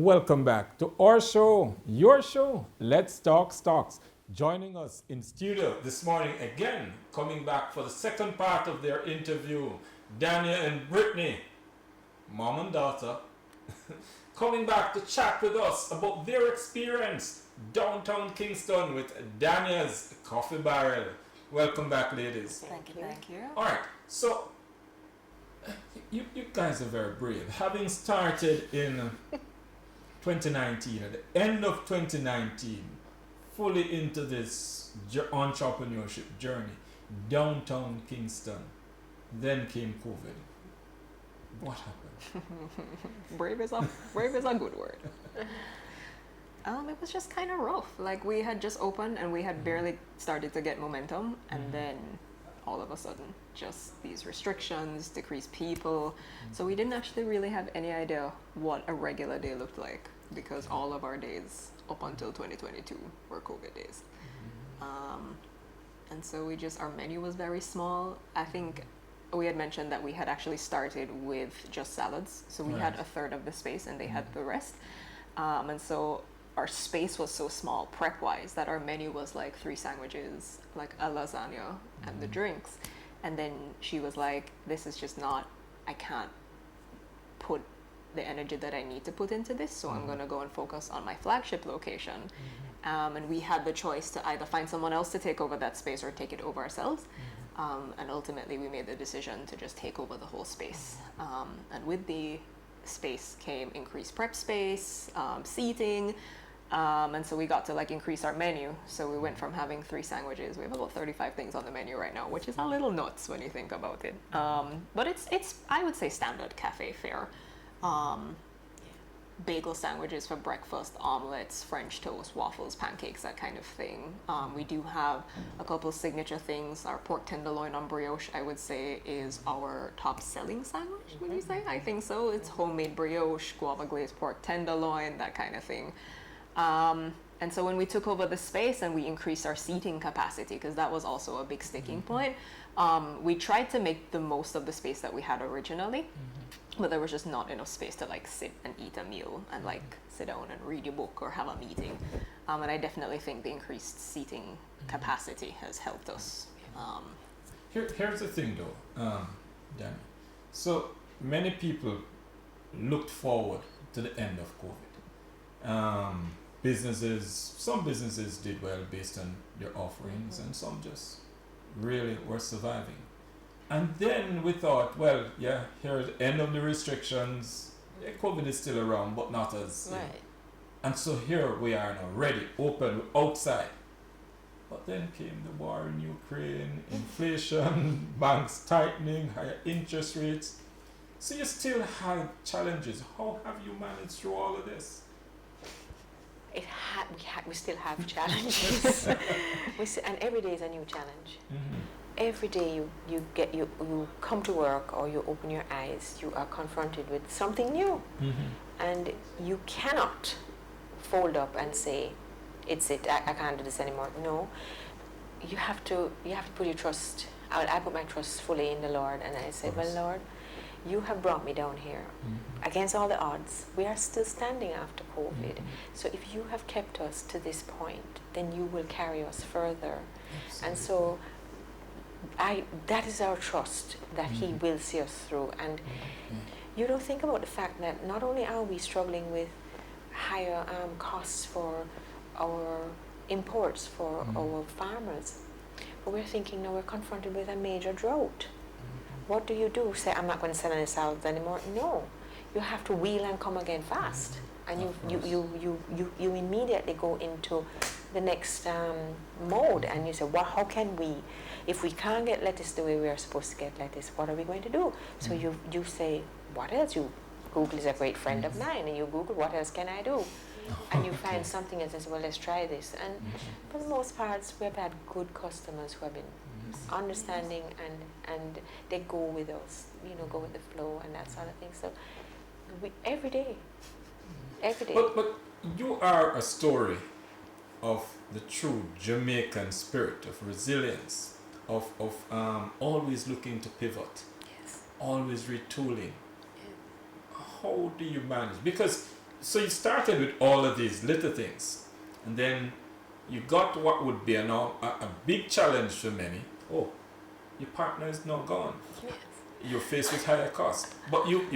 welcome back to our show, your show, Let's Talk Stocks. Joining us in studio this morning again, coming back for the second part of their interview, Danya and Brittany, mom and daughter, coming back to chat with us about their experience downtown Kingston with Danya's Coffee Barrel. Welcome back, ladies. Thank you. Thank you. All right, so you guys are very brave. Having started in 2019, at the end of 2019, fully into this entrepreneurship journey, downtown Kingston, then came COVID. What happened? brave is a good word. It was just kind of rough. Like, we had just opened and we had barely started to get momentum, and then all of a sudden, just these restrictions, decreased people. So we didn't actually really have any idea what a regular day looked like, because all of our days up until 2022 were COVID days. And so our menu was very small. I think we had mentioned that we had actually started with just salads. So we had a third of the space and they had the rest. And so our space was so small prep-wise that our menu was like 3 sandwiches, like a lasagna, and the drinks. And then she was like, this is just not, I can't put the energy that I need to put into this, so I'm going to go and focus on my flagship location. And we had the choice to either find someone else to take over that space or take it over ourselves. And ultimately we made the decision to just take over the whole space. And with the space came increased prep space, seating, and so we got to like increase our menu. So we went from having 3 sandwiches, we have about 35 things on the menu right now, which is a little nuts when you think about it. But it's I would say standard cafe fare. Bagel sandwiches for breakfast, omelets, French toast, waffles, pancakes, that kind of thing. We do have a couple signature things. Our pork tenderloin on brioche, I would say, is our top selling sandwich, would you say? I think so. It's homemade brioche, guava glazed pork tenderloin, that kind of thing. And so when we took over the space and we increased our seating capacity, because that was also a big sticking point, we tried to make the most of the space that we had originally. But there was just not enough space to like sit and eat a meal and like sit down and read a book or have a meeting. And I definitely think the increased seating capacity has helped us. Here's the thing though, Danny. So many people looked forward to the end of COVID. Some businesses did well based on their offerings, and some just really were surviving. And then we thought, well, yeah, here's the end of the restrictions. Yeah, COVID is still around, but not as... Right. And so here we are now, ready, open, outside. But then came the war in Ukraine, inflation, banks tightening, higher interest rates. So you still have challenges. How have you managed through all of this? We still have challenges. And every day is a new challenge. Every day you come to work or you open your eyes, you are confronted with something new. And you cannot fold up and say, it's it, I can't do this anymore. No, you have to put your trust. I put my trust fully in the Lord, and I said, well, Lord, you have brought me down here against all the odds. We are still standing after COVID. So if you have kept us to this point, then you will carry us further. Absolutely. And so that is our trust that He will see us through. And you don't think about the fact that not only are we struggling with higher costs for our imports, for our farmers, but we're thinking now we're confronted with a major drought. What do you do? Say, I'm not going to sell any salads anymore? No, you have to wheel and come again fast, and you immediately go into the next mode, and you say, well, how can we, if we can't get lettuce the way we are supposed to get lettuce, what are we going to do? So you say, what else? Google is a great friend of mine, and you Google, what else can I do? And you find something else and say, well, let's try this. And for the most part, we've had good customers who have been understanding, and they go with us, go with the flow and that sort of thing. So every day. But you are a story of the true Jamaican spirit of resilience, of always looking to pivot, Yes. always retooling. How do you manage? Because so you started with all of these little things, and then you got what would be a big challenge for many. Oh, your partner is now gone. Yes. You're faced with higher costs, but you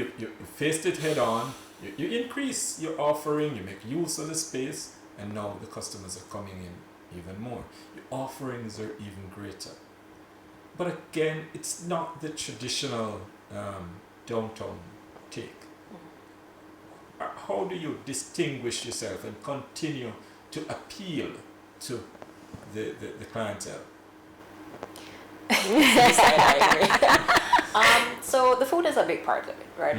faced it head on. You increase your offering, you make use of the space, and now the customers are coming in even more. Your offerings are even greater. But again, it's not the traditional downtown take. How do you distinguish yourself and continue to appeal to the clientele? So the food is a big part of it, right?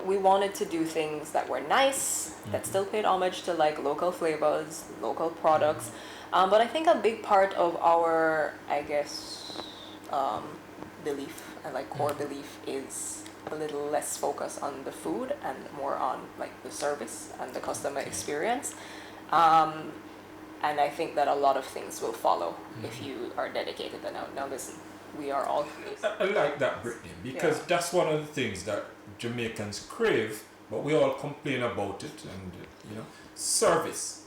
We wanted to do things that were nice, that still paid homage to like local flavors, local products. But I think a big part of our, I guess, belief and like core belief is a little less focus on the food and more on like the service and the customer experience. And I think that a lot of things will follow if you are dedicated. Now listen, we are all. I like that, Brittany, because that's one of the things that Jamaicans crave, but we all complain about it. And service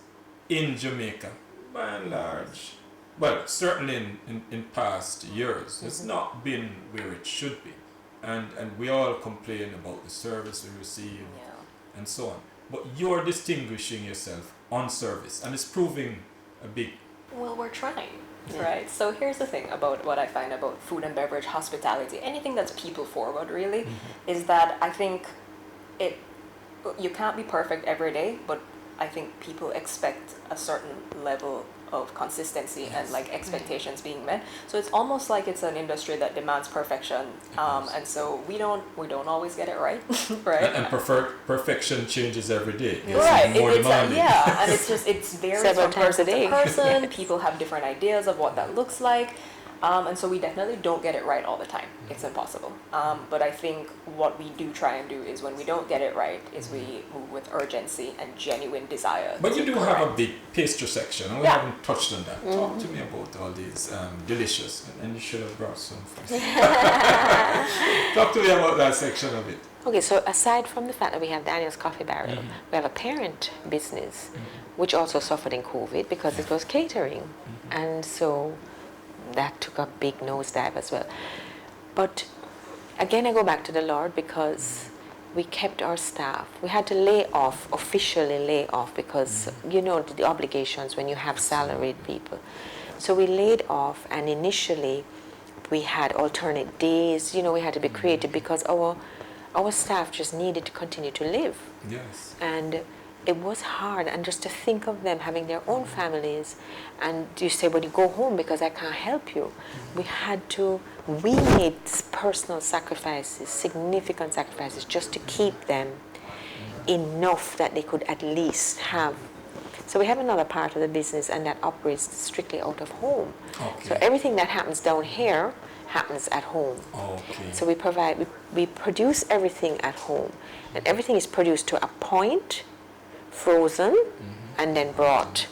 in Jamaica, by and large, well, certainly in past years, it's not been where it should be, and we all complain about the service we receive and so on. But you're distinguishing yourself on service, and it's proving a big. Well, we're trying, right? So here's the thing about what I find about food and beverage, hospitality, anything that's people forward, really, is that I think you can't be perfect every day, but I think people expect a certain level of consistency and like expectations being met. So it's almost like it's an industry that demands perfection, and so we don't always get it right, right? And perfection changes every day. It's right. more demanding. And it's varies Several from times a person to day. person. People have different ideas of what that looks like. And so we definitely don't get it right all the time. It's impossible. But I think what we do try and do is when we don't get it right is we move with urgency and genuine desire. But you do have a big pastry section, and we haven't touched on that. Talk to me about all these delicious, and you should have brought some for us. Talk to me about that section of it. Okay, so aside from the fact that we have Daniel's Coffee Barrel, we have a parent business which also suffered in COVID because it was catering. And so that took a big nosedive as well. But again, I go back to the Lord because we kept our staff. We had to officially lay off because, the obligations when you have salaried people. So we laid off, and initially we had alternate days. We had to be creative because our staff just needed to continue to live. Yes. And it was hard, and just to think of them having their own families, and you say, well, you go home because I can't help you. We made personal sacrifices, significant sacrifices, just to keep them enough that they could at least have. So we have another part of the business, and that operates strictly out of home. Okay. So everything that happens down here happens at home. Okay. So we produce everything at home, and everything is produced to a point, frozen, and then brought,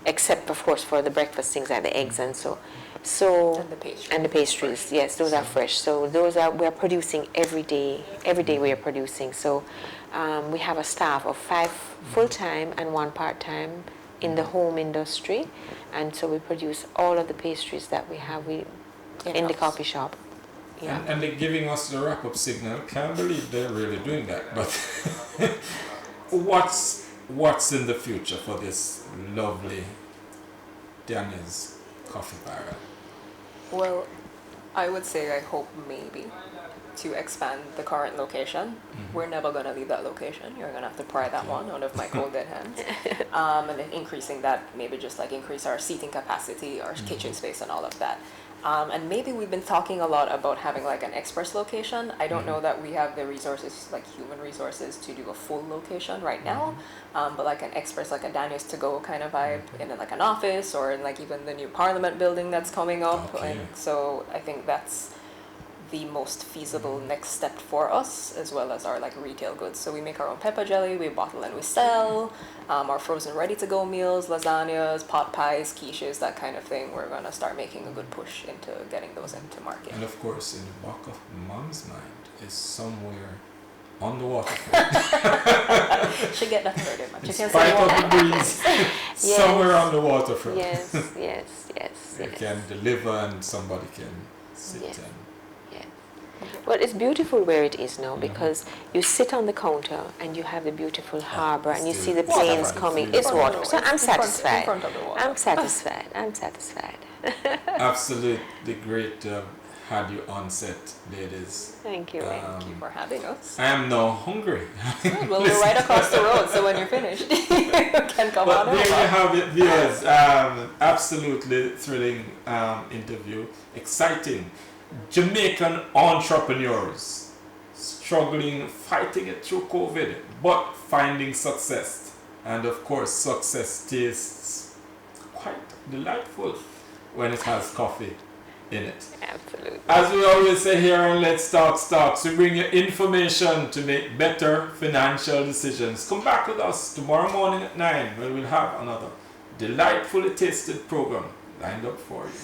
except of course for the breakfast things like the eggs and so and the pastries. Yes, those are fresh. So we are producing every day we are producing. So we have a staff of 5 full-time and 1 part-time in the home industry, and so we produce all of the pastries that we have in the coffee shop. Yeah. And they're giving us the wrap-up signal. Can't believe they're really doing that. But what's in the future for this lovely Danya's Coffee Barrel? Well, I would say I hope maybe to expand the current location. We're never going to leave that location. You're going to have to pry that one out of my cold dead hands. And then increasing that, maybe just like increase our seating capacity, our kitchen space and all of that. And maybe we've been talking a lot about having like an express location. I don't know that we have the resources, like human resources, to do a full location right now. But like an express, like a Danya's to go kind of vibe in like an office, or in like even the new Parliament building that's coming up. Okay. And so I think that's the most feasible next step for us, as well as our like retail goods. So we make our own pepper jelly, we bottle and we sell. Our frozen ready-to-go meals, lasagnas, pot pies, quiches, that kind of thing. We're going to start making a good push into getting those into market. And of course, in the back of Mom's mind is somewhere on the water. Should get that third image. In You can spite say of the breeze, somewhere on the waterfront. Yes, yes, yes, You yes. can deliver and somebody can sit Yes. and Well, it's beautiful where it is now Mhm. because you sit on the counter and you have the beautiful harbor and you still see the water. planes Water. coming. In It's front of water. So I'm satisfied. In front of the water. I'm satisfied. I'm satisfied. absolutely great to have had you on set, ladies. Thank you. Thank you for having us. I am now hungry. Good, well, we're right across the road, so when you're finished, you can come But on there you over. have it, viewers. Absolutely thrilling interview. Exciting. Jamaican entrepreneurs struggling, fighting it through COVID, but finding success. And of course, success tastes quite delightful when it has coffee in it. Absolutely. As we always say here on Let's Talk Stocks, we bring you information to make better financial decisions. Come back with us tomorrow morning at 9 when we'll have another delightfully tasted program lined up for you.